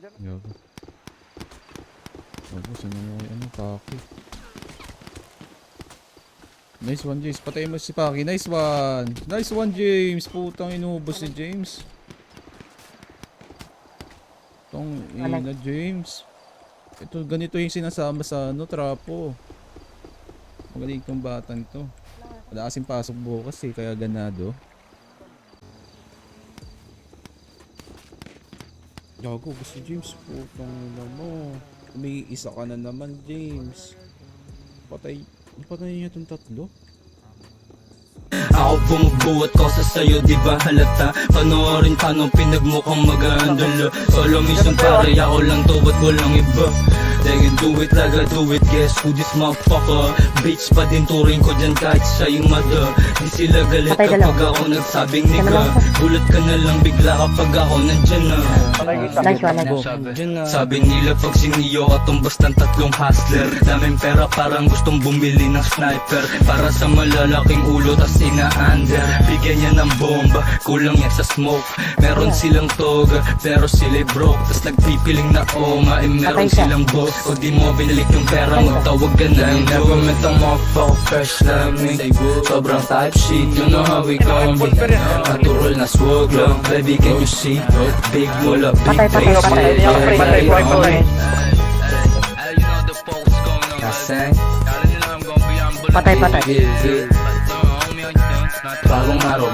Yago. Yago, sino mo ano, Paki. Nice one, James. Patay mo si Paki. Nice one. Nice one, James. Putang inubos si James. Tong ina, James. Ito, ganito yung sinasama sa ano, trapo. Magaling tong batang to. Wala kasing pasok bukas eh, kaya ganado. Gago, gusto James. Putang ina mo. Umiisa ka na naman, James. Patay niya itong tatlo. Ako bumubuhat ko sa sayo, di ba halata? Panoorin paano pinagmukhang mag-aandalo. Solo mission pare, ako lang to, ba't walang iba? They can do it like I do it, guess who this motherfucker? Bitch pa din turing ko dyan kahit siya yung mother. Di sila galit kapag ako nagsabing nigga. Gulat ka na lang bigla kapag ako nandyan na. Sabi nila pag siniyo ka tumbas ng tatlong hustler. Daming pera parang gustong bumili ng sniper. Para sa malalaking ulo tas ina-under. Bigyan niya ng bomba, kulang yan sa smoke. Meron silang toga, pero sila broke. Tas nagpipiling na oma, meron silang boss. O di mo binalik yung pera, magtawag ka na yung never met a motherfucker fresh like me. Sobrang type shit, you know how we gon' be. Natural na swag lang, baby can you see? Big mula, big face, Patay. bagong araw,